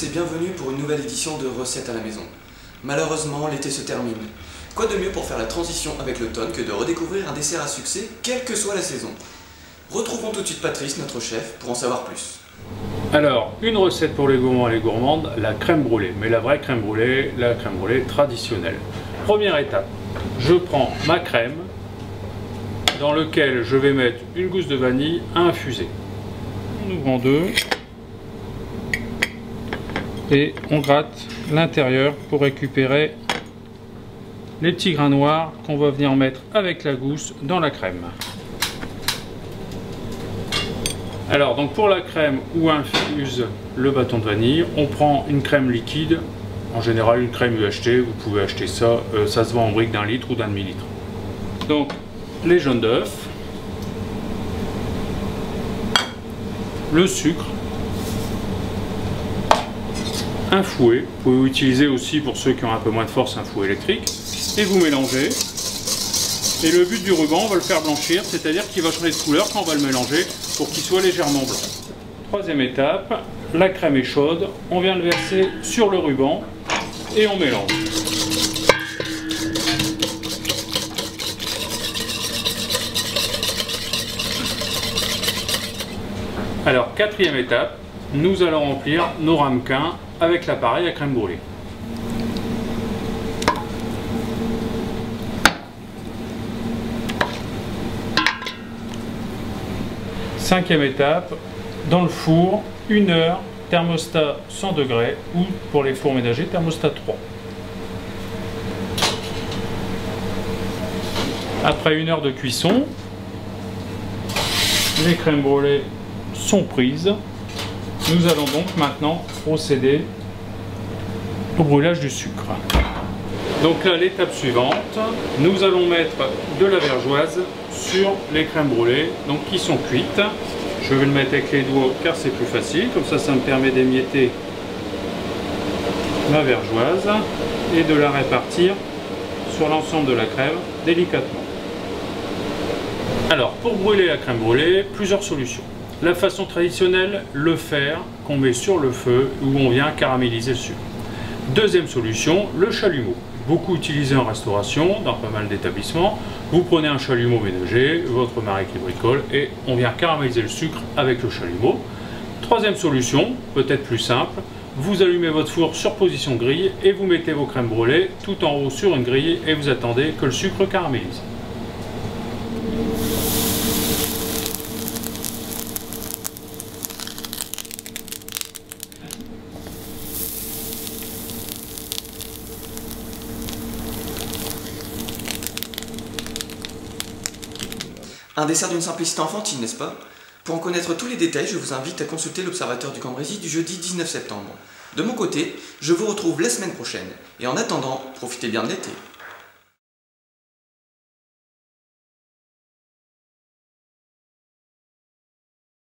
et bienvenue pour une nouvelle édition de Recettes à la maison. Malheureusement, l'été se termine. Quoi de mieux pour faire la transition avec l'automne que de redécouvrir un dessert à succès, quelle que soit la saison. Retrouvons tout de suite Patrice, notre chef, pour en savoir plus. Alors, une recette pour les gourmands et les gourmandes, la crème brûlée. Mais la vraie crème brûlée, la crème brûlée traditionnelle. Première étape, je prends ma crème, dans laquelle je vais mettre une gousse de vanille à infuser. On ouvre en deux. Et on gratte l'intérieur pour récupérer les petits grains noirs qu'on va venir mettre avec la gousse dans la crème. Alors donc pour la crème où infuse le bâton de vanille, on prend une crème liquide, en général une crème UHT, vous pouvez acheter ça, ça se vend en brique d'1 litre ou d'1,5 litre. Donc les jaunes d'œufs, le sucre, un fouet, vous pouvez utiliser aussi pour ceux qui ont un peu moins de force un fouet électrique, et vous mélangez. Et le but du ruban, on va le faire blanchir, c'est-à-dire qu'il va changer de couleur quand on va le mélanger pour qu'il soit légèrement blanc. Troisième étape, la crème est chaude, on vient le verser sur le ruban et on mélange. Alors, quatrième étape, nous allons remplir nos ramequins avec l'appareil à crème brûlée. Cinquième étape, dans le four, 1 heure, thermostat 100 degrés ou pour les fours ménagers, thermostat 3. Après 1 heure de cuisson, les crèmes brûlées sont prises. Nous allons donc maintenant procéder au brûlage du sucre. Donc là, l'étape suivante, nous allons mettre de la vergeoise sur les crèmes brûlées, donc qui sont cuites. Je vais le mettre avec les doigts car c'est plus facile, comme ça me permet d'émietter ma vergeoise et de la répartir sur l'ensemble de la crème délicatement. Alors pour brûler la crème brûlée, plusieurs solutions. La façon traditionnelle, le fer qu'on met sur le feu où on vient caraméliser le sucre. Deuxième solution, le chalumeau. Beaucoup utilisé en restauration, dans pas mal d'établissements. Vous prenez un chalumeau ménager, votre mari qui bricole, et on vient caraméliser le sucre avec le chalumeau. Troisième solution, peut-être plus simple, vous allumez votre four sur position grille et vous mettez vos crèmes brûlées tout en haut sur une grille et vous attendez que le sucre caramélise. Un dessert d'une simplicité enfantine, n'est-ce pas? Pour en connaître tous les détails, je vous invite à consulter l'Observateur du Cambrésis du jeudi 19 septembre. De mon côté, je vous retrouve la semaine prochaine. Et en attendant, profitez bien de l'été.